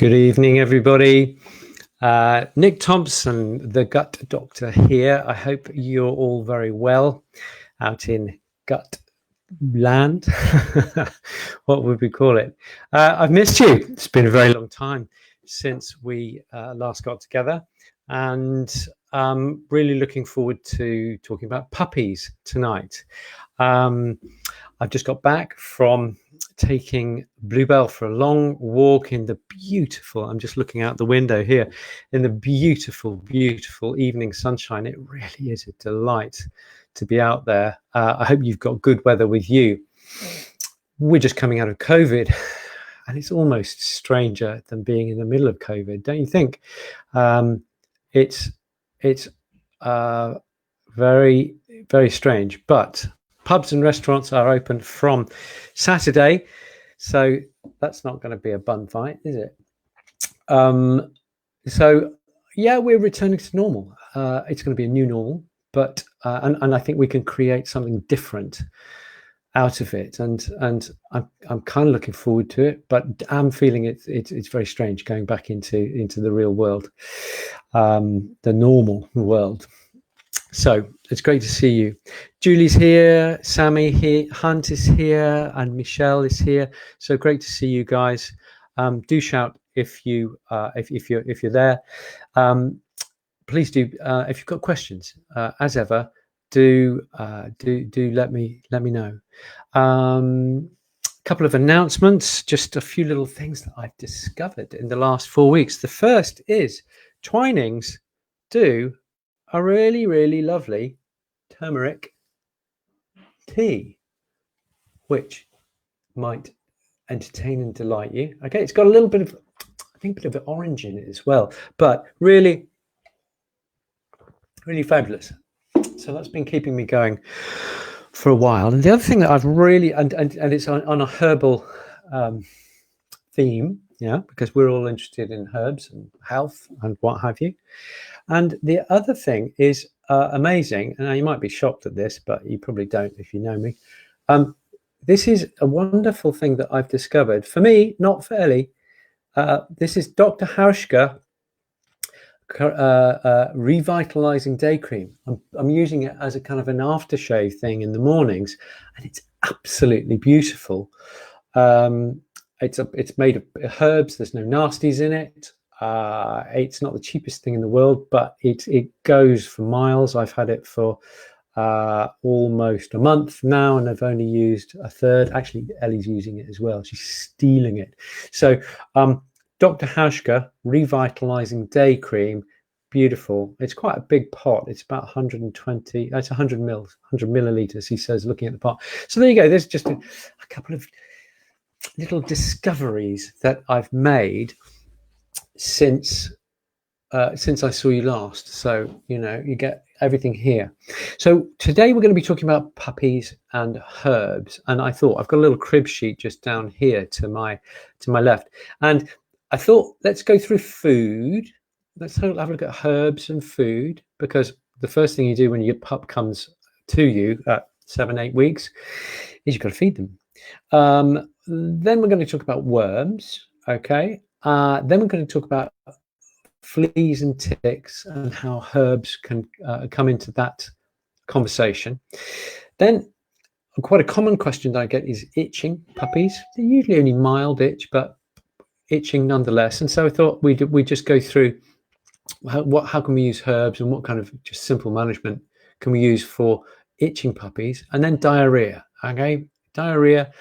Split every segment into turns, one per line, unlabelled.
Good evening, everybody. Nick Thompson, the Gut Doctor here. I hope you're all very well out in gut land. What would we call it? I've missed you. It's been a very long time since we last got together, and I'm really looking forward to talking about puppies tonight. I've just got back from taking Bluebell for a long walk in the beautiful, I'm just looking out the window here, in the beautiful, beautiful evening sunshine. It really is a delight to be out there. I hope you've got good weather with you. We're just coming out of COVID, and it's almost stranger than being in the middle of COVID, don't you think? It's very, very strange, but pubs and restaurants are open from Saturday, so that's not going to be a bun fight, is it? So yeah, we're returning to normal. It's going to be a new normal, but and I think we can create something different out of it, and I'm kind of looking forward to it, but I'm feeling it's very strange going back into the real world, the normal world. So it's great to see you. Julie's here, Sammy here, Hunt is here, and Michelle is here. So great to see you guys. Do shout if you're there. Please do. If you've got questions, as ever, do let me know. Couple of announcements, just a few little things that I've discovered in the last 4 weeks. The first is Twinings do a really, really lovely turmeric tea, which might entertain and delight you. Okay, it's got a little bit of, I think, a bit of orange in it as well, but really, really fabulous. So that's been keeping me going for a while. And the other thing that I've really, and it's on a herbal theme, yeah, because we're all interested in herbs and health and what have you. And the other thing is amazing, and you might be shocked at this, but you probably don't if you know me. This is a wonderful thing that I've discovered. For me, not fairly. This is Dr. Hauschka Revitalizing Day Cream. I'm using it as a kind of an aftershave thing in the mornings, and it's absolutely beautiful. It's made of herbs. There's no nasties in it. It's not the cheapest thing in the world, but it goes for miles. I've had it for almost a month now, and I've only used a third. Actually, Ellie's using it as well. She's stealing it. So Dr. Hauschka Revitalizing Day Cream, beautiful. It's quite a big pot. It's about 120. That's 100 milliliters, he says, looking at the pot. So there you go. There's just a couple of little discoveries that I've made since I saw you last. So you get everything here. So today we're going to be talking about puppies and herbs, and I thought I've got a little crib sheet just down here to my left, and I thought let's go through food. Let's have a look at herbs and food, because the first thing you do when your pup comes to you at 7-8 weeks is you've got to feed them. Then we're going to talk about worms. Okay. Then we're going to talk about fleas and ticks and how herbs can come into that conversation. Then quite a common question that I get is itching puppies. They're usually only mild itch, but itching nonetheless. And so I thought we'd just go through how can we use herbs, and what kind of just simple management can we use for itching puppies. And then diarrhea. Okay, diarrhea.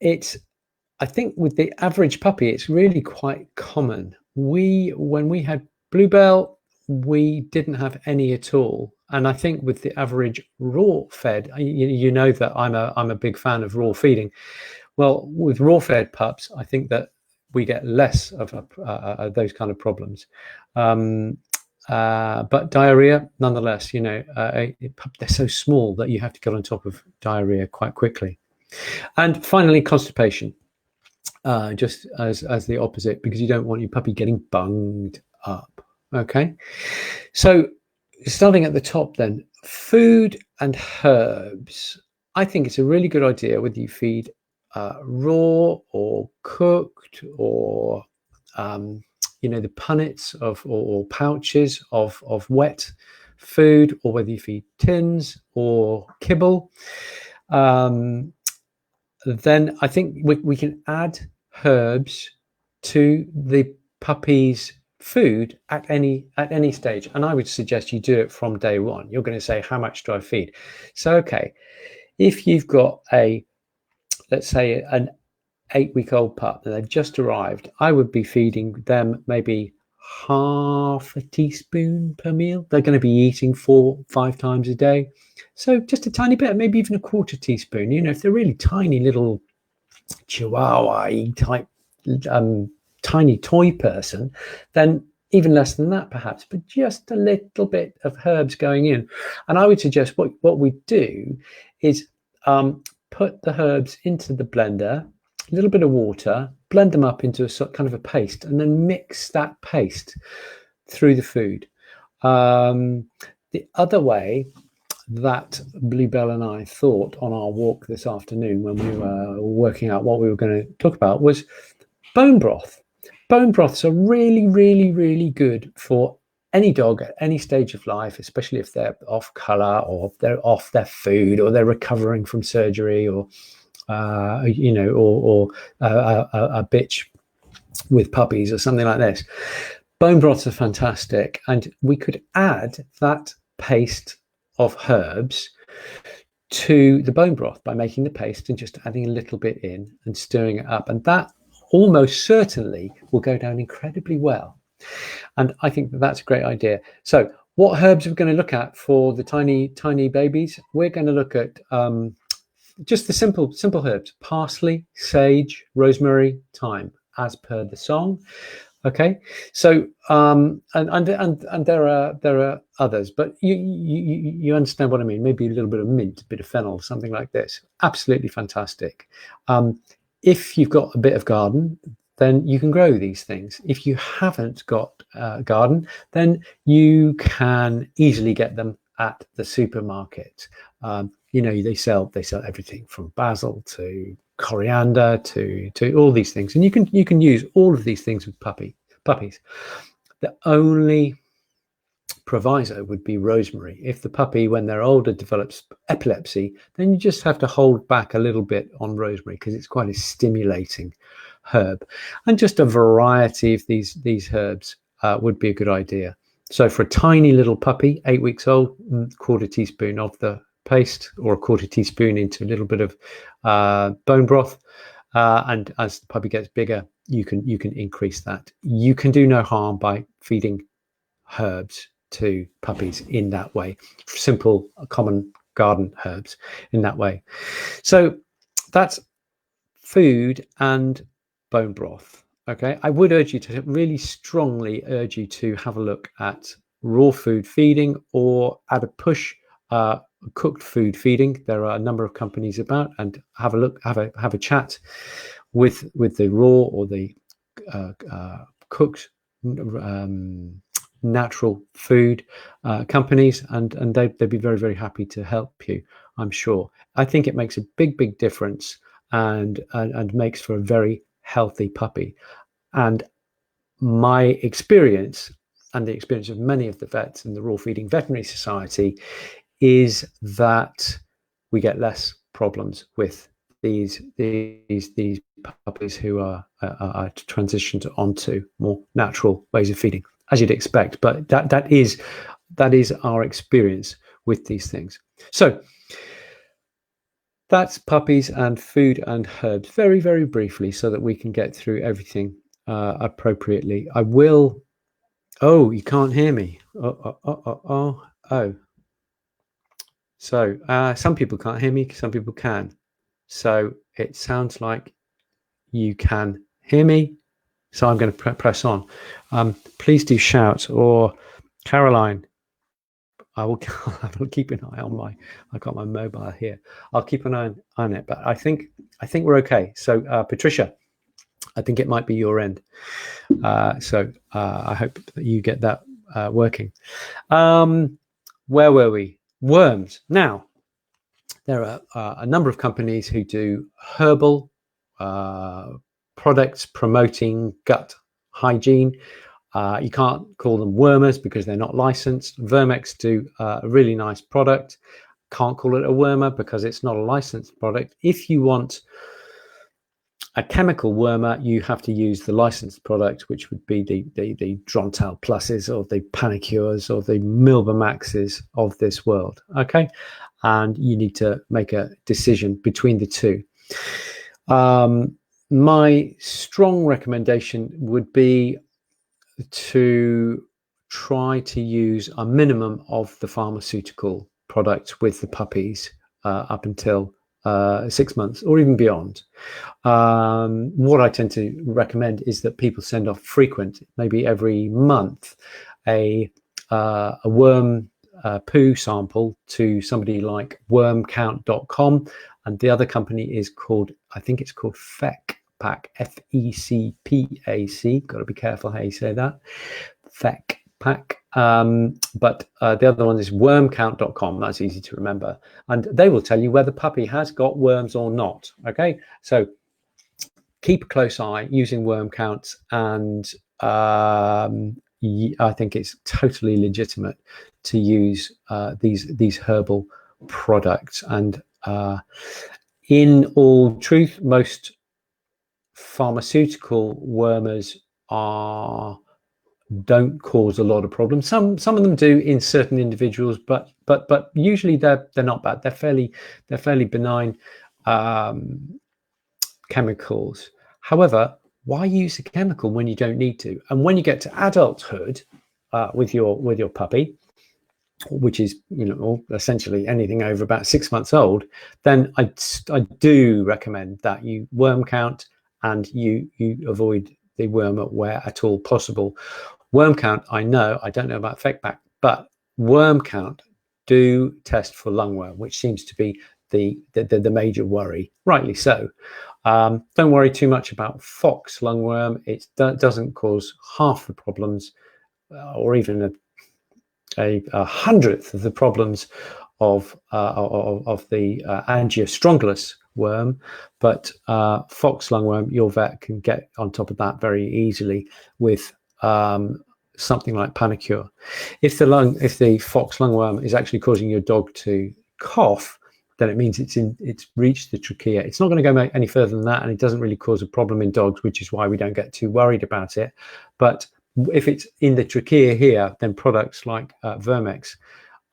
I think with the average puppy, it's really quite common. When we had Bluebell, we didn't have any at all. And I think with the average raw fed, you know that I'm a big fan of raw feeding. Well, with raw fed pups, I think that we get less of those kind of problems. But diarrhea, nonetheless, they're so small that you have to get on top of diarrhea quite quickly. And finally, constipation. Just as the opposite, because you don't want your puppy getting bunged up. Okay, so starting at the top then, food and herbs. I think it's a really good idea whether you feed raw or cooked, or the punnets or pouches of wet food, or whether you feed tins or kibble, then I think we can add herbs to the puppy's food at any stage. And I would suggest you do it from day one. You're going to say, how much do I feed? So, okay, if you've got let's say an 8-week-old pup and they've just arrived, I would be feeding them maybe half a teaspoon per meal. They're going to be eating 4-5 times a day. So just a tiny bit, maybe even a quarter teaspoon. If they're really tiny little Chihuahua type tiny toy person, then even less than that perhaps, but just a little bit of herbs going in. And I would suggest what we do is put the herbs into the blender, a little bit of water, blend them up into a kind of a paste, and then mix that paste through the food. The other way that Bluebell and I thought on our walk this afternoon when we were working out what we were going to talk about was bone broth. Bone broths are really, really, really good for any dog at any stage of life, especially if they're off color or they're off their food or they're recovering from surgery, or a bitch with puppies or something like this. Bone broths are fantastic, and we could add that paste of herbs to the bone broth by making the paste and just adding a little bit in and stirring it up, and that almost certainly will go down incredibly well. And I think that's a great idea. So what herbs are we going to look at for the tiny babies? We're going to look at just the simple herbs: parsley, sage, rosemary, thyme, as per the song. Okay, so and there are others, but you understand what I mean. Maybe a little bit of mint, a bit of fennel, something like this. Absolutely fantastic. If you've got a bit of garden, then you can grow these things. If you haven't got a garden, then you can easily get them at the supermarket. They sell everything from basil to coriander to all these things, and you can use all of these things with puppies. The only proviso would be rosemary. If the puppy, when they're older, develops epilepsy, then you just have to hold back a little bit on rosemary because it's quite a stimulating herb. And just a variety of these herbs would be a good idea. So for a tiny little puppy, 8 weeks old, quarter teaspoon of the paste, or a quarter teaspoon into a little bit of bone broth. And as the puppy gets bigger, you can increase that. You can do no harm by feeding herbs to puppies in that way, simple common garden herbs in that way. So that's food and bone broth. Okay, I would really strongly urge you to have a look at raw food feeding, or at a push cooked food feeding. There are a number of companies about, and have a look, have a chat with the raw or the cooked natural food companies, and they'd be very, very happy to help you, I'm sure. I think it makes a big difference, and makes for a very healthy puppy. And my experience, and the experience of many of the vets in the Raw Feeding Veterinary Society, is that we get less problems with these puppies who are transitioned onto more natural ways of feeding, as you'd expect. But that is our experience with these things. So that's puppies and food and herbs, very, very briefly, so that we can get through everything appropriately. I will. Oh, you can't hear me. Oh. So some people can't hear me, some people can. So it sounds like you can hear me. So I'm going to press on. Please do shout, or Caroline. I will keep an eye on I've got my mobile here. I'll keep an eye on it, but I think we're okay. So Patricia, I think it might be your end. So I hope that you get that working. Where were we? Worms. Now, there are a number of companies who do herbal products promoting gut hygiene. You can't call them wormers because they're not licensed. Verm-X do a really nice product. Can't call it a wormer because it's not a licensed product. If you want a chemical wormer, you have to use the licensed product, which would be the Drontal Pluses or the Panicures or the Milbermaxes of this world. Okay, and you need to make a decision between the two. My strong recommendation would be to try to use a minimum of the pharmaceutical products with the puppies up until 6 months or even beyond. What I tend to recommend is that people send off frequent, maybe every month, a worm poo sample to somebody like wormcount.com, and the other company is called, I think it's called FECPAC, FECPAC. Got to be careful how you say that. FECPAC. But the other one is wormcount.com. That's easy to remember, and they will tell you whether puppy has got worms or not. Okay, so keep a close eye using worm counts, and I think it's totally legitimate to use these herbal products. And in all truth, most pharmaceutical wormers don't cause a lot of problems. Some of them do in certain individuals, but usually they're not bad. They're fairly benign chemicals. However, why use a chemical when you don't need to? And when you get to adulthood with your puppy, which is, you know, essentially anything over about 6 months old, then I do recommend that you worm count and you avoid the wormer where at all possible. Worm count, I don't know about FECPAC, but worm count do test for lungworm, which seems to be the major worry, rightly so. Don't worry too much about fox lungworm. It doesn't cause half the problems, or even a hundredth of the problems of the Angiostrongylus worm. But fox lungworm, your vet can get on top of that very easily with something like Panicure. If the fox lungworm is actually causing your dog to cough, then it means it's reached the trachea. It's not going to go any further than that, and it doesn't really cause a problem in dogs, which is why we don't get too worried about it. But if it's in the trachea here, then products like Verm-X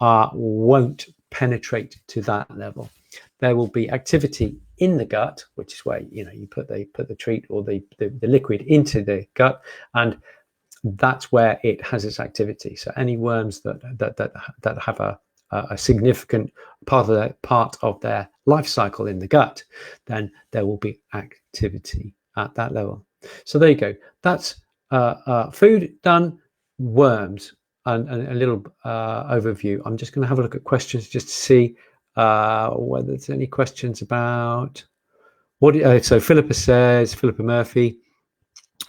won't penetrate to that level. There will be activity in the gut, which is where, you know, you put the treat or the liquid into the gut, and that's where it has its activity. So any worms that have a significant part of their life cycle in the gut, then there will be activity at that level. So there you go. That's food done. Worms and a little overview. I'm just going to have a look at questions just to see whether there's any questions about what. So Philippa Murphy,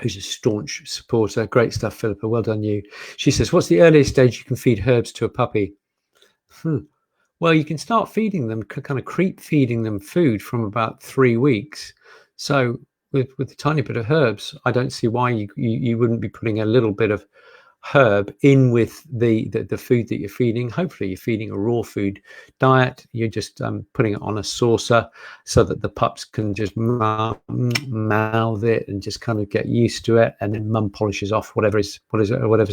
who's a staunch supporter. Great stuff, Philippa. Well done, you. She says, what's the earliest stage you can feed herbs to a puppy? Well, you can start feeding them, kind of creep feeding them food from about 3 weeks. So with a tiny bit of herbs, I don't see why you wouldn't be putting a little bit of herb in with the food that you're feeding. Hopefully you're feeding a raw food diet. You're just putting it on a saucer so that the pups can just mouth it and just kind of get used to it, and then mum polishes off whatever's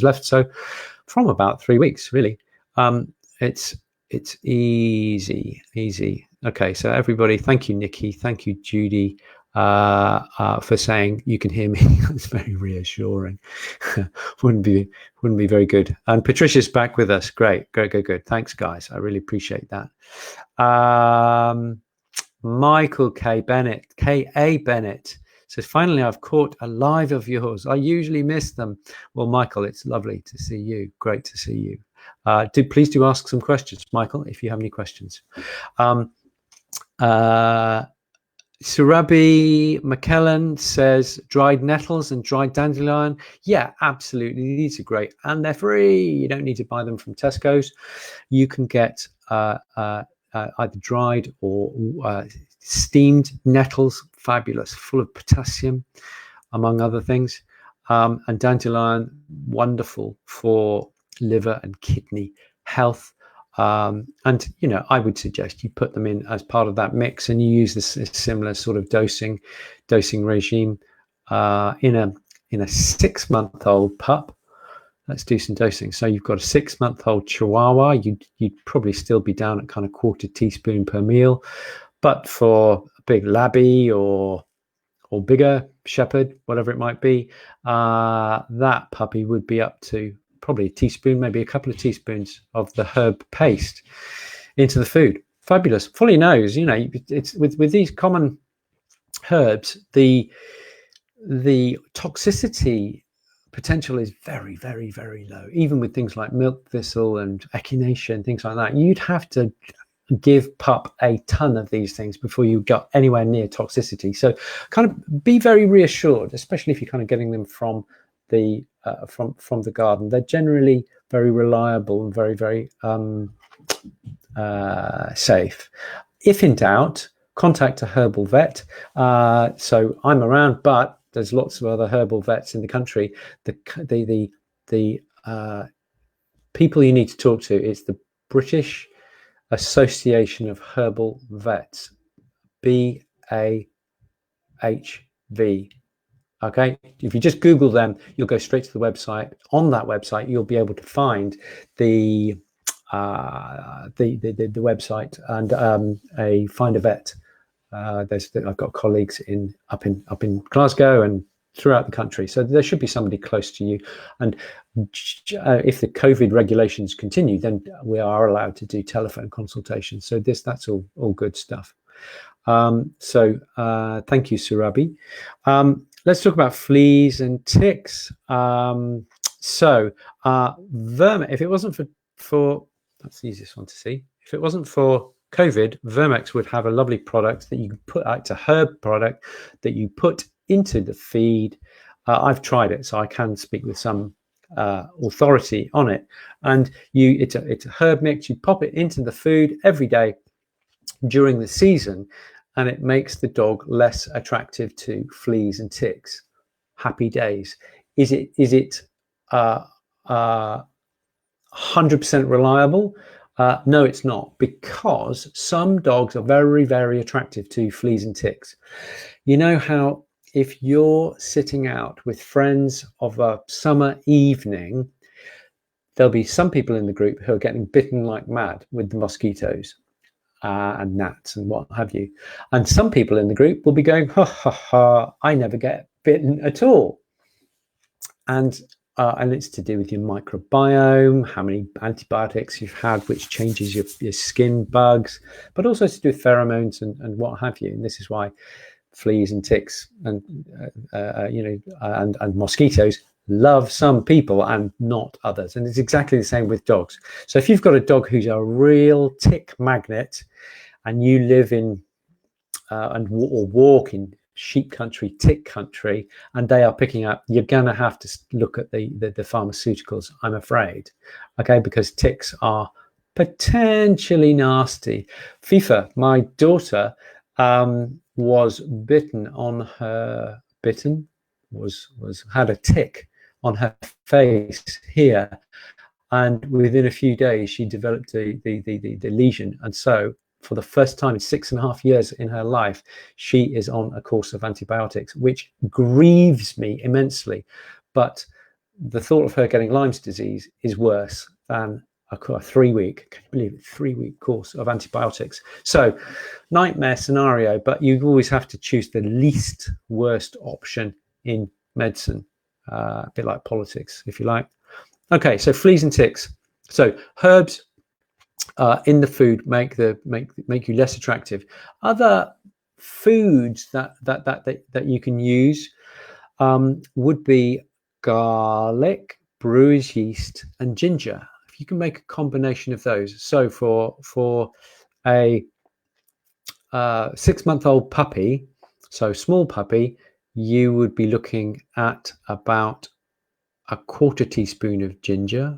left. So from about 3 weeks, really. It's easy. Okay, so everybody, thank you, Nikki, thank you, Judy, for saying you can hear me. It's very reassuring. wouldn't be very good. And Patricia's back with us. Great. Thanks, guys. I really appreciate that. Michael K. Bennett says, finally, I've caught a live of yours. I usually miss them. Well, Michael, it's lovely to see you. Great to see you. Please do ask some questions, Michael, if you have any questions. Surabi McKellen says, dried nettles and dried dandelion. Yeah, absolutely. These are great. And they're free. You don't need to buy them from Tesco's. You can get either dried or steamed nettles fabulous, full of potassium, among other things. And dandelion, wonderful for liver and kidney health. And, you know, I would suggest you put them in as part of that mix, and you use this similar sort of dosing regime in a 6-month-old pup. Let's do some dosing. So you've got a 6-month-old Chihuahua. You'd probably still be down at kind of 1/4 teaspoon per meal. But for a big labby or bigger shepherd, whatever it might be, that puppy would be up to probably a teaspoon, maybe a couple of teaspoons of the herb paste into the food. Fabulous. Fully knows, you know, it's with these common herbs, the toxicity potential is very, very, very low. Even with things like milk thistle and echinacea and things like that, you'd have to give pup a ton of these things before you got anywhere near toxicity. So kind of be very reassured, especially if you're kind of getting them from the garden. They're generally very reliable and very, very safe. If in doubt, contact a herbal vet. So I'm around, but there's lots of other herbal vets in the country. The people you need to talk to is the British Association of Herbal Vets, BAHV. Okay, if you just Google them, you'll go straight to the website. On that website, you'll be able to find the website and a find a vet. I've got colleagues up in Glasgow and throughout the country, so there should be somebody close to you. And if the COVID regulations continue, then we are allowed to do telephone consultations. So that's all good stuff. So thank you, Surabi. Let's talk about fleas and ticks. Verm, if it wasn't for that's the easiest one to see. If it wasn't for COVID, Verm-X would have a lovely product that you can put out, a herb product that you put into the feed. I've tried it, so I can speak with some authority on it. And it's a herb mix. You pop it into the food every day during the season, and it makes the dog less attractive to fleas and ticks. Happy days. Is it 100% reliable? No, it's not, because some dogs are very, very attractive to fleas and ticks. You know how if you're sitting out with friends of a summer evening, there'll be some people in the group who are getting bitten like mad with the mosquitoes and gnats and what have you. And some people in the group will be going, ha, ha, ha, I never get bitten at all. And it's to do with your microbiome, how many antibiotics you've had, which changes your skin bugs, but also to do with pheromones and what have you. And this is why fleas and ticks and and mosquitoes love some people and not others. And it's exactly the same with dogs. So if you've got a dog who's a real tick magnet, and you live in or walk in sheep country, tick country, and they are picking up, you're going to have to look at the pharmaceuticals, I'm afraid. Okay, because ticks are potentially nasty. FIFA, my daughter, was bitten on her had a tick on her face here, and within a few days she developed the lesion. And so for the first time in 6.5 years in her life, she is on a course of antibiotics, which grieves me immensely. But the thought of her getting Lyme's disease is worse than a 3-week, can you believe it, 3-week course of antibiotics. So nightmare scenario, but you always have to choose the least worst option in medicine, a bit like politics, if you like. Okay, so fleas and ticks. So herbs in the food make you less attractive. Other foods that you can use would be garlic, brewer's yeast, and ginger. If you can make a combination of those. So for a 6-month-old puppy, so small puppy, you would be looking at about a 1/4 teaspoon of ginger,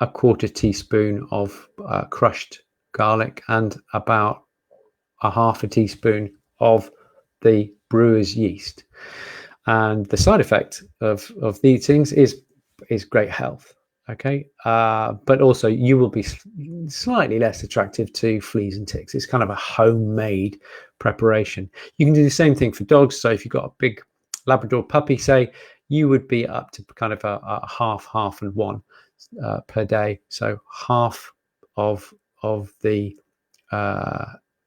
a 1/4 teaspoon of crushed garlic, and about a 1/2 teaspoon of the brewer's yeast. And the side effect of these things is great health. Okay, but also you will be slightly less attractive to fleas and ticks. It's kind of a homemade preparation. You can do the same thing for dogs. So if you've got a big Labrador puppy, say, you would be up to kind of a half and one per day. So half of the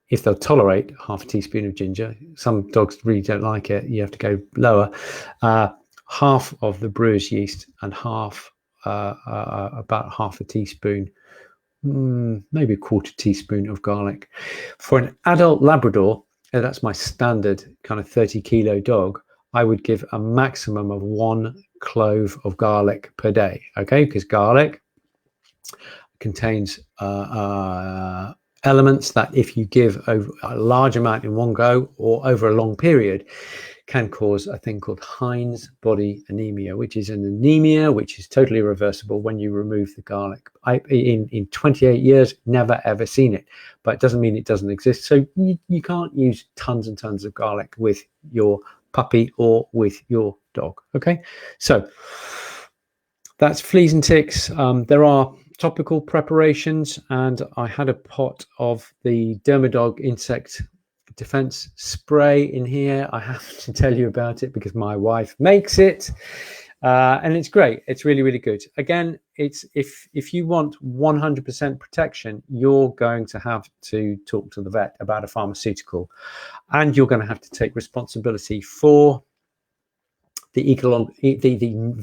if they'll tolerate half a teaspoon of ginger. Some dogs really don't like it. You have to go lower. Half of the brewer's yeast and half about half a teaspoon, maybe a quarter teaspoon of garlic. For an adult Labrador, and that's my standard kind of 30-kilo dog, I would give a maximum of 1 clove of garlic per day. Okay, because garlic contains elements that if you give over a large amount in one go or over a long period can cause a thing called Heinz body anemia, which is an anemia which is totally reversible when you remove the garlic. In 28 years, never ever seen it, but it doesn't mean it doesn't exist. So you can't use tons and tons of garlic with your puppy or with your dog. Okay, so that's fleas and ticks. There are topical preparations, and I had a pot of the Dermadog insect defense spray in here. I have to tell you about it because my wife makes it, and it's great. It's really, really good. Again, it's if you want 100% protection, you're going to have to talk to the vet about a pharmaceutical, and you're going to have to take responsibility for the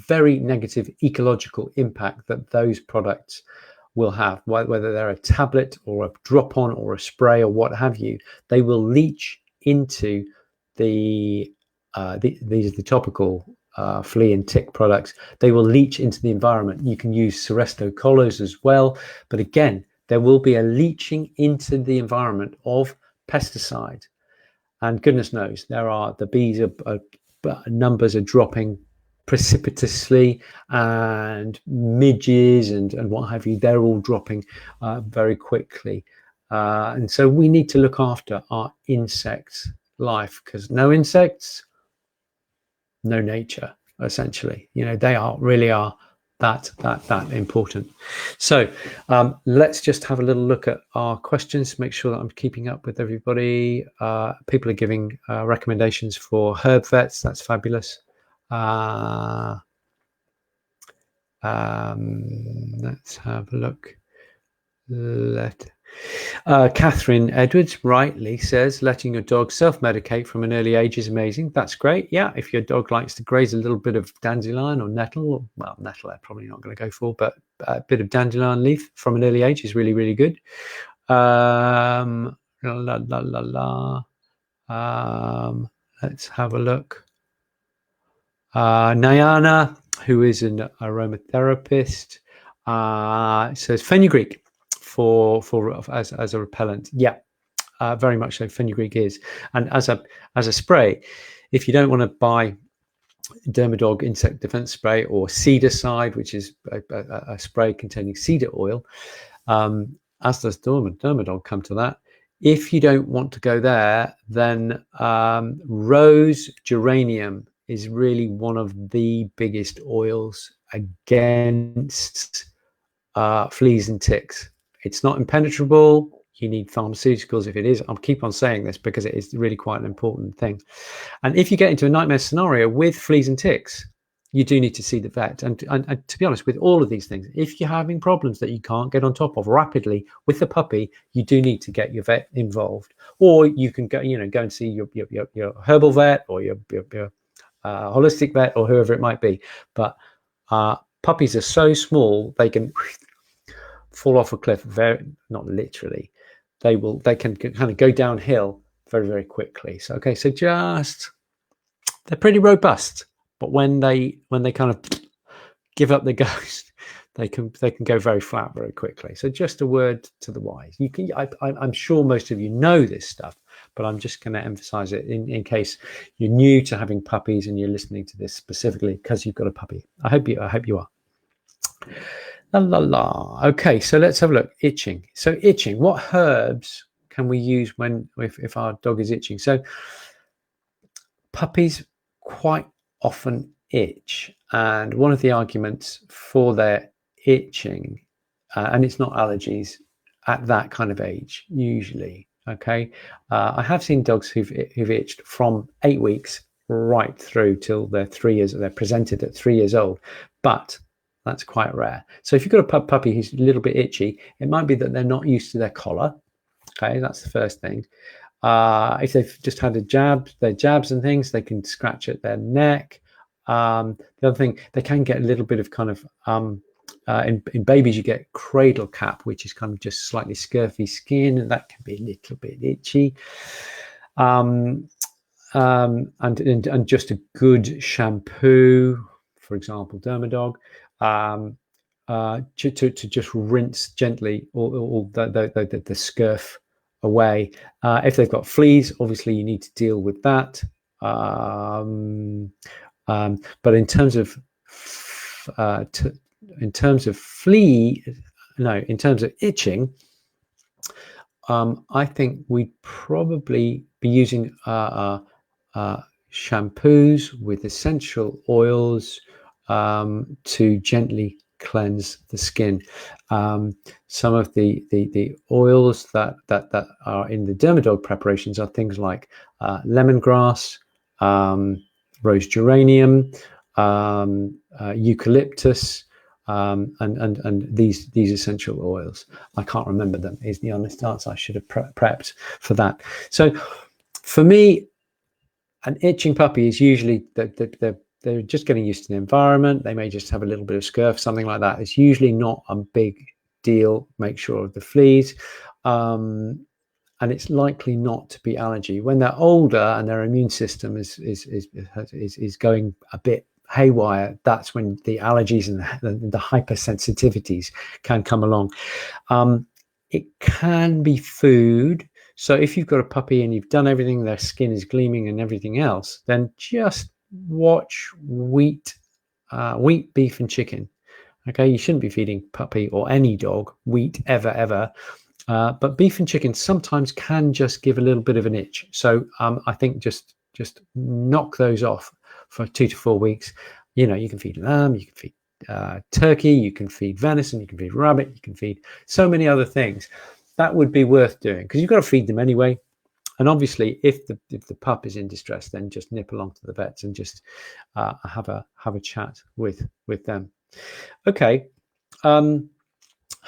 very negative ecological impact that those products will have, whether they're a tablet or a drop-on or a spray or what have you. They will leach into these are the topical flea and tick products. They will leach into the environment. You can use Seresto collars as well, but again, there will be a leaching into the environment of pesticide, and goodness knows the bees numbers are dropping precipitously, and midges and what have you, they're all dropping very quickly, and so we need to look after our insect life, because no insects, no nature, essentially. They really are that important. So let's just have a little look at our questions, make sure that I'm keeping up with everybody. People are giving recommendations for herb vets. That's fabulous. Let's have a look. Catherine Edwards rightly says letting your dog self-medicate from an early age is amazing. That's great. Yeah, if your dog likes to graze a little bit of dandelion or nettle, well, nettle they're probably not going to go for, but a bit of dandelion leaf from an early age is really, really good. Let's have a look. Nyana, who is an aromatherapist, says fenugreek as a repellent. Yeah, very much so. Fenugreek is, and as a spray, if you don't want to buy Dermadog insect defense spray or Cedarcide, which is a spray containing cedar oil, as does Dermadog, come to that. If you don't want to go there, then rose geranium is really one of the biggest oils against fleas and ticks. It's not impenetrable. You need pharmaceuticals if it is. I'll keep on saying this because it is really quite an important thing. And if you get into a nightmare scenario with fleas and ticks, you do need to see the vet. And to be honest, with all of these things, if you're having problems that you can't get on top of rapidly with the puppy, you do need to get your vet involved. Or you can go and see your herbal vet or your holistic vet or whoever it might be. But puppies are so small, they can fall off a cliff, not literally. They can kind of go downhill very, very quickly. So they're pretty robust, but when they kind of give up the ghost, they can go very flat very quickly. So just a word to the wise. I'm sure most of you know this stuff, but I'm just going to emphasize it in case you're new to having puppies and you're listening to this specifically because you've got a puppy. I hope you are. Okay, so let's have a look. Itching. So itching. What herbs can we use if our dog is itching? So Puppies quite often itch, and one of the arguments for their itching, and it's not allergies at that kind of age usually. Okay, I have seen dogs who've itched from 8 weeks right through till they're 3 years. They're presented at 3 years old, but that's quite rare. So if you've got a puppy who's a little bit itchy, it might be that they're not used to their collar. Okay, that's the first thing. If they've just had their jabs and things, they can scratch at their neck. The other thing, they can get a little bit of kind of in babies, you get cradle cap, which is kind of just slightly scurfy skin, and that can be a little bit itchy. And just a good shampoo, for example, Dermadog, to just rinse gently all the scurf away. If they've got fleas, obviously you need to deal with that. But in terms of itching, I think we'd probably be using shampoos with essential oils to gently cleanse the skin. Some of the oils that are in the Dermadog preparations are things like lemongrass, rose geranium, eucalyptus, and these essential oils. I can't remember them, is the honest answer. I should have prepped for that. So for me, an itching puppy is usually they're just getting used to the environment. They may just have a little bit of scurf, something like that. It's usually not a big deal. Make sure of the fleas. And it's likely not to be allergy. When they're older and their immune system is going a bit haywire, that's when the allergies and the hypersensitivities can come along. It can be food. So if you've got a puppy and you've done everything, their skin is gleaming and everything else, then just watch wheat, beef and chicken. Okay, you shouldn't be feeding puppy or any dog wheat ever. But beef and chicken sometimes can just give a little bit of an itch. So I think just knock those off for 2 to 4 weeks. You know, you can feed lamb, you can feed turkey, you can feed venison, you can feed rabbit, you can feed so many other things. That would be worth doing because you've got to feed them anyway. And obviously, if the pup is in distress, then just nip along to the vets and just have a chat with them. Okay,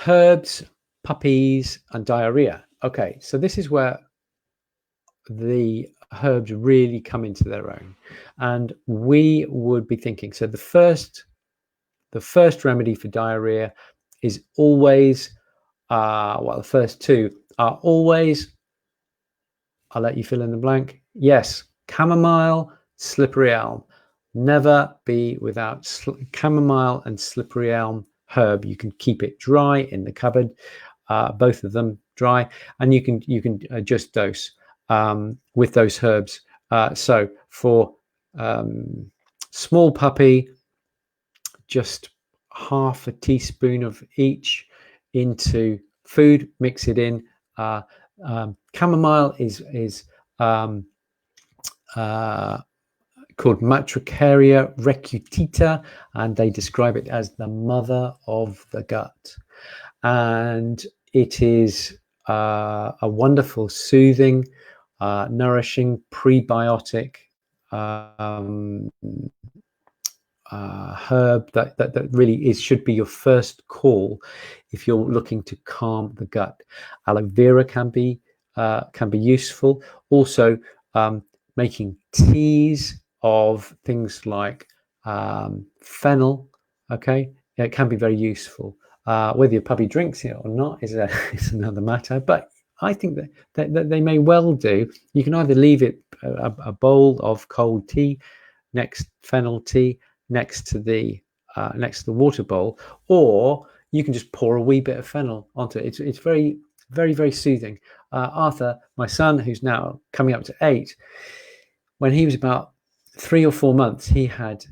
herbs, puppies, and diarrhea. Okay, so this is where the herbs really come into their own, and we would be thinking. So the first remedy for diarrhea is always, the first two are always. I'll let you fill in the blank. Yes, chamomile, slippery elm. Never be without chamomile and slippery elm herb. You can keep it dry in the cupboard, both of them dry, and you can just dose with those herbs. So for small puppy, just half a teaspoon of each into food. Mix it in. Chamomile is called Matricaria recutita, and they describe it as the mother of the gut. And it is a wonderful, soothing, nourishing, prebiotic herb that really should be your first call if you're looking to calm the gut. Aloe vera can be useful. Also, making teas of things like fennel. Okay, it can be very useful. Whether your puppy drinks it or not is another matter. But I think that they may well do. You can either leave it a bowl of cold tea, fennel tea next to the water bowl, or you can just pour a wee bit of fennel onto it. It's very, very, very soothing. Arthur, my son, who's now coming up to 8, when he was about 3 or 4 months, he had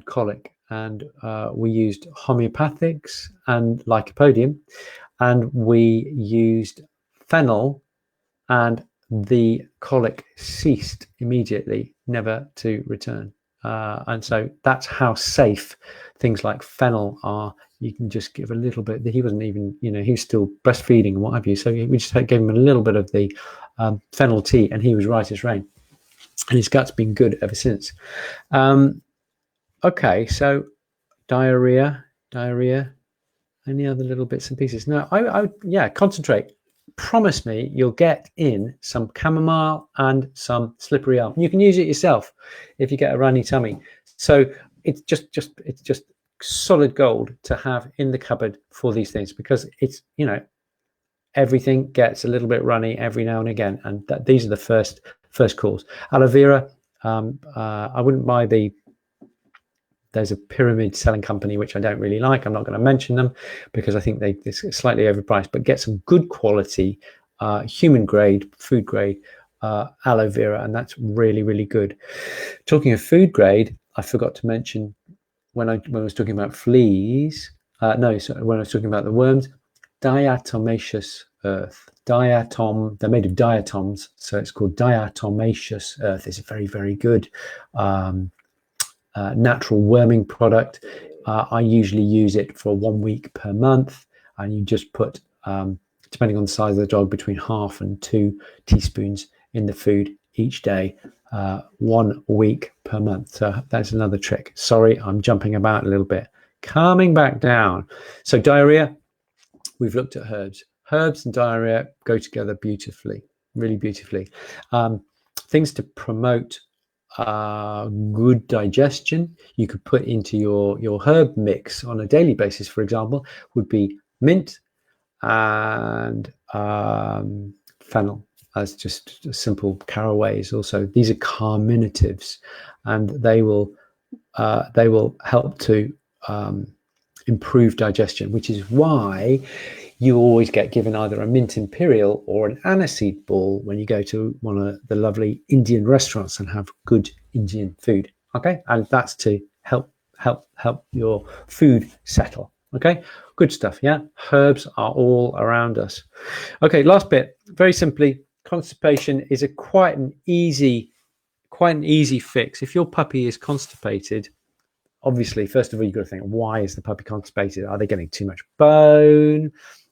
colic, and we used homeopathics and lycopodium, and we used fennel and the colic ceased immediately, never to return. And so that's how safe things like fennel are. You can just give a little bit. He wasn't even, he was still breastfeeding and what have you. So we just gave him a little bit of the fennel tea, and he was right as rain. And his gut's been good ever since. Okay, so diarrhea. Any other little bits and pieces? No, yeah, concentrate. Promise me you'll get in some chamomile and some slippery elm. You can use it yourself if you get a runny tummy. So it's just solid gold to have in the cupboard for these things, because it's, everything gets a little bit runny every now and again, and these are the first calls. Aloe vera, I wouldn't buy there's a pyramid selling company which I don't really like. I'm not going to mention them because I think they're slightly overpriced, but get some good quality human grade, food grade aloe vera, and that's really, really good. Talking of food grade, I forgot to mention when I was talking about fleas, when I was talking about the worms, diatomaceous earth. They're made of diatoms, so it's called diatomaceous earth. It's a very, very good natural worming product. I usually use it for 1 week per month, and you just put, depending on the size of the dog, between 1/2 and 2 teaspoons in the food each day, 1 week per month. So that's another trick. Sorry, I'm jumping about a little bit. Coming back down. So diarrhea, we've looked at herbs. Herbs and diarrhea go together beautifully, really beautifully. Things to promote good digestion you could put into your herb mix on a daily basis, for example, would be mint and fennel, as just simple caraways. Also, these are carminatives, and they will help to improve digestion, which is why you always get given either a mint imperial or an aniseed ball when you go to one of the lovely Indian restaurants and have good Indian food. Okay, and that's to help your food settle. Okay, good stuff. Yeah, herbs are all around us. Okay, last bit. Very simply, constipation is quite an easy fix. If your puppy is constipated, obviously, first of all, you've got to think, why is the puppy constipated? Are they getting too much bone?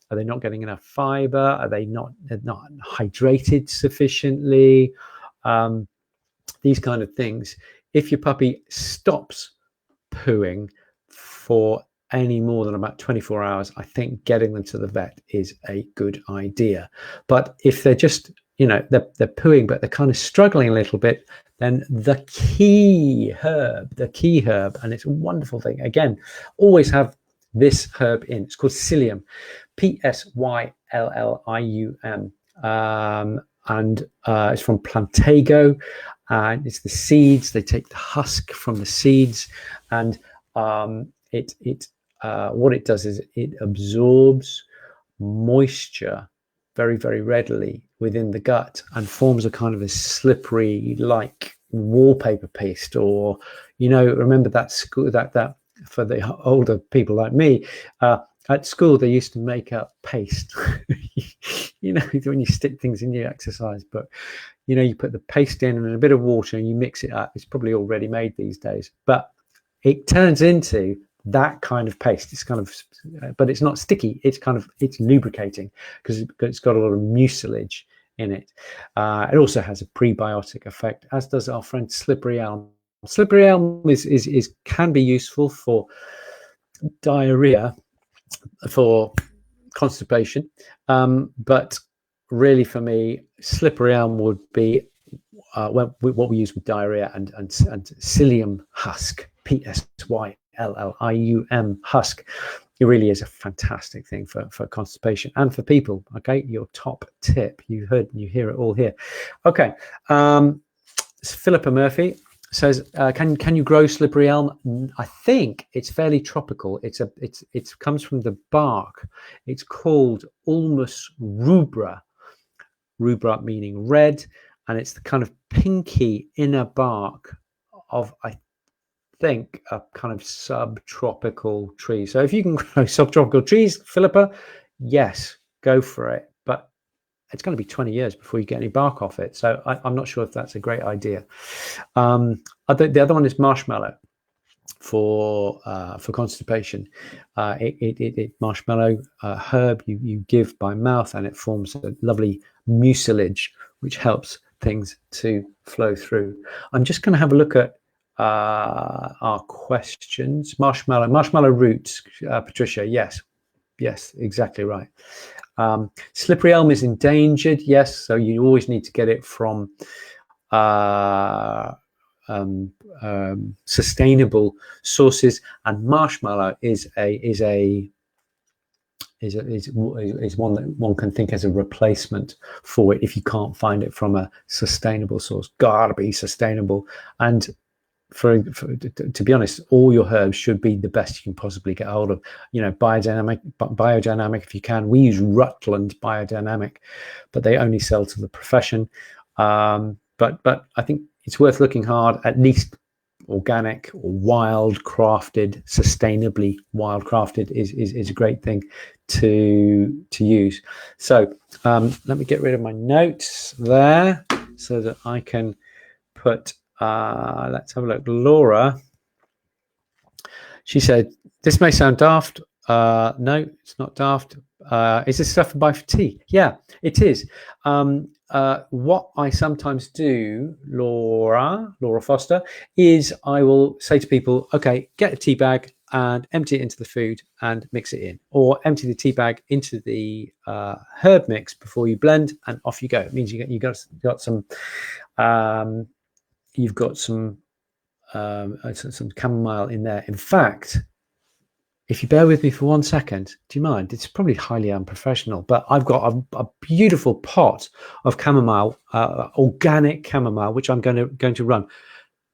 Are they not getting enough fiber? Are they not hydrated sufficiently? These kind of things. If your puppy stops pooing for any more than about 24 hours, I think getting them to the vet is a good idea. But if they're just, they're pooing, but they're kind of struggling a little bit, then the key herb, and it's a wonderful thing. Again, always have this herb in. It's called psyllium, Psyllium, and it's from Plantago, and it's the seeds. They take the husk from the seeds, and what it does is it absorbs moisture very, very readily within the gut and forms a kind of a slippery, like wallpaper paste. Or, remember that school, that for the older people like me, at school they used to make up paste. When you stick things in your exercise book, you put the paste in and a bit of water and you mix it up. It's probably already made these days, but it turns into that kind of paste. It's kind of, but it's not sticky. It's lubricating because it's got a lot of mucilage in it. It also has a prebiotic effect, as does our friend slippery elm. Slippery elm can be useful for diarrhea, for constipation, but really for me, slippery elm would be what we use with diarrhea, and psyllium husk, Psyllium husk. It really is a fantastic thing for constipation and for people. Okay, your top tip. You hear it all here. Okay, Philippa Murphy says, can you grow slippery elm? I think it's fairly tropical. It comes from the bark. It's called Ulmus rubra meaning red, and it's the kind of pinky inner bark of, I think, a kind of subtropical tree. So if you can grow subtropical trees, Philippa, yes, go for it. But it's going to be 20 years before you get any bark off it. So I'm not sure if that's a great idea. The other one is marshmallow for constipation. Marshmallow herb you give by mouth, and it forms a lovely mucilage which helps things to flow through. I'm just going to have a look at our questions. Marshmallow roots, Patricia. Yes, exactly right. Slippery elm is endangered. Yes, so you always need to get it from sustainable sources, and marshmallow is one that one can think as a replacement for it if you can't find it from a sustainable source. Gotta be sustainable. And to be honest, all your herbs should be the best you can possibly get hold of. Biodynamic if you can. We use Rutland Biodynamic, but they only sell to the profession. But I think it's worth looking hard. At least organic or wild crafted, sustainably wild crafted is a great thing to use. So let me get rid of my notes there so that I can put let's have a look. Laura, she said, this may sound daft. No, it's not daft. Is this stuff to buy for tea? Yeah, it is. What I sometimes do, Laura Foster, is I will say to people, okay, get a tea bag and empty it into the food and mix it in, or empty the tea bag into the herb mix before you blend, and off you go. It means you've got some chamomile in there. In fact, if you bear with me for 1 second, do you mind? It's probably highly unprofessional, but I've got a beautiful pot of chamomile, organic chamomile, which I'm going to run.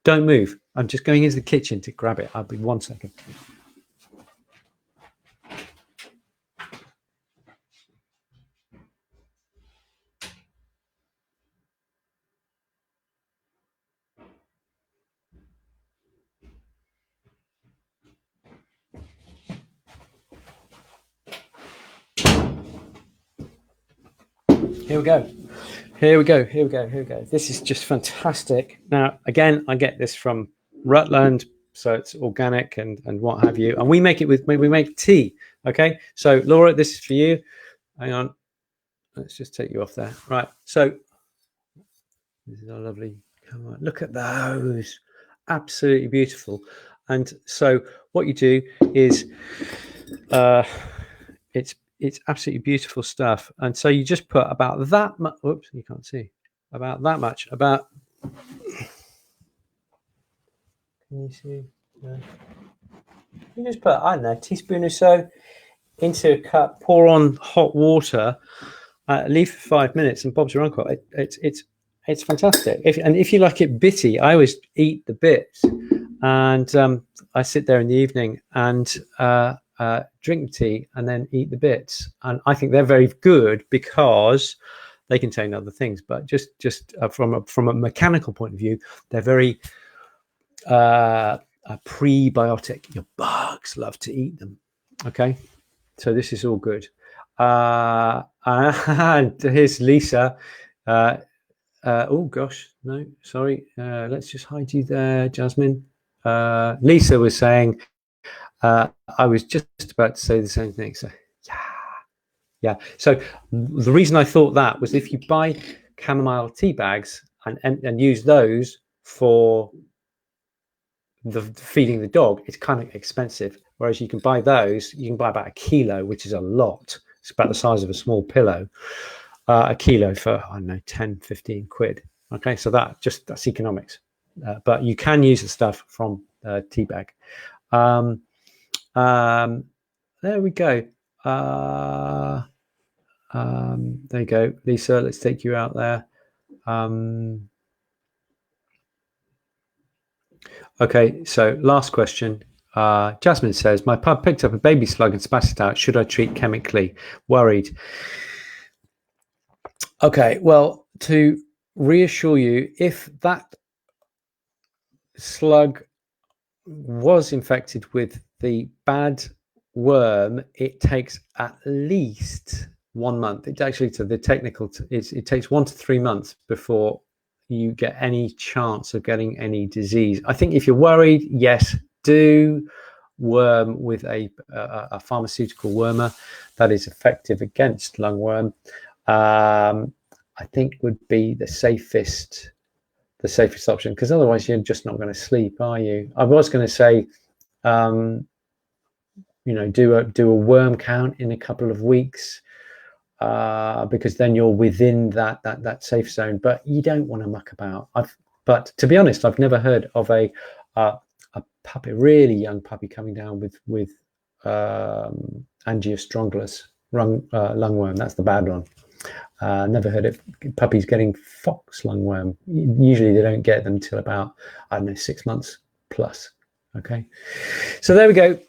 Don't move. I'm just going into the kitchen to grab it. I'll be 1 second. Here we go. This is just fantastic. Now, again, I get this from Rutland, so it's organic and what have you. And we make tea. Okay. So Laura, this is for you. Hang on. Let's just take you off there. Right. So this is our lovely. Come on, look at those. Absolutely beautiful. And so what you do is it's absolutely beautiful stuff. And so you just put about that much. Whoops, you can't see. About that much. About. Can you see? No. You just put, I don't know, a teaspoon or so into a cup. Pour on hot water. Leave for 5 minutes, and Bob's your uncle. It's fantastic. If you like it bitty, I always eat the bits, and I sit there in the evening and drink tea and then eat the bits. And I think they're very good because they contain other things. But just from a mechanical point of view, they're very prebiotic. Your bugs love to eat them. Okay, so this is all good. And here's Lisa. Oh gosh, no, sorry. Let's just hide you there, Jasmine. Lisa was saying, I was just about to say the same thing. So yeah. So the reason I thought that was if you buy chamomile tea bags and use those for the feeding the dog, it's kind of expensive. Whereas you can buy those, you can buy about 1 kilo, which is a lot. It's about the size of a small pillow. 1 kilo for, I don't know, 10, 15 quid. Okay, so that's economics. But you can use the stuff from tea bag. There we go. There you go, Lisa. Let's take you out there. Okay, so last question. Jasmine says, my pug picked up a baby slug and spat it out. Should I treat chemically? Worried. Okay, well, to reassure you, if that slug was infected with the bad worm, it takes at least 1 month. It's actually, to the technical, it takes 1 to 3 months before you get any chance of getting any disease. I think if you're worried, yes, do worm with a pharmaceutical wormer that is effective against lungworm. I think would be the safest option, because otherwise you're just not going to sleep, are you? I was going to say, you know, do a worm count in a couple of weeks, because then you're within that safe zone. But you don't want to muck about. But to be honest, I've never heard of a puppy, really young puppy, coming down with angiostrongylus lungworm. That's the bad one. Never heard of puppies getting fox lungworm. Usually they don't get them until about, I don't know, 6 months plus. Okay, so there we go.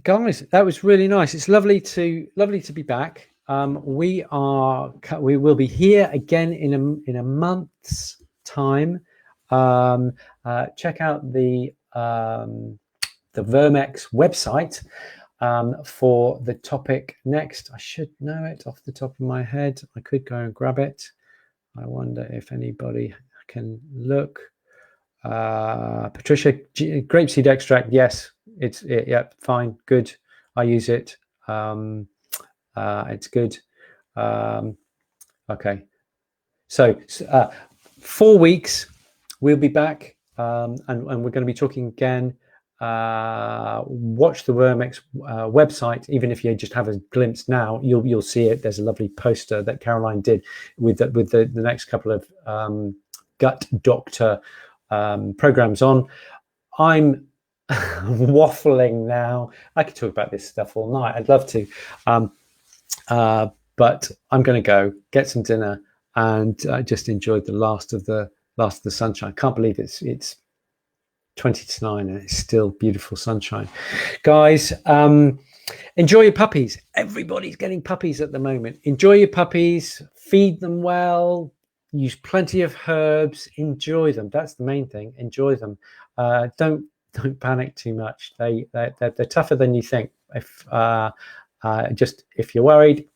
Guys, that was really nice. It's lovely to be back. We will be here again in a month's time. Check out the Verm-X website for the topic next. I should know it off the top of my head. I could go and grab it. I wonder if anybody can look. Patricia, grapeseed extract. Yes, yeah, fine, good. I use it. It's good. Okay, so 4 weeks we'll be back, and we're going to be talking again. Watch the Verm-X website. Even if you just have a glimpse now, you'll see it. There's a lovely poster that Caroline did with the next couple of gut doctor programs on. I'm waffling now. I could talk about this stuff all night. I'd love to, but I'm going to go get some dinner and just enjoy the last of the sunshine. Can't believe it's 20 to 9 and it's still beautiful sunshine. Guys, enjoy your puppies. Everybody's getting puppies at the moment. Enjoy your puppies, feed them well, use plenty of herbs, enjoy them. That's the main thing. Enjoy them. Don't panic too much. They're tougher than you think. If you're worried,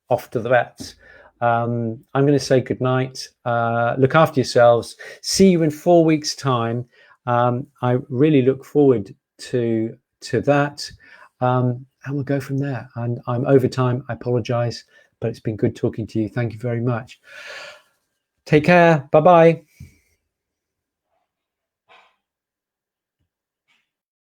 off to the vets. I'm going to say good night. Look after yourselves. See you in 4 weeks' time. I really look forward to that, and we'll go from there. And I'm over time. I apologize, but it's been good talking to you. Thank you very much. Take care. Bye-bye.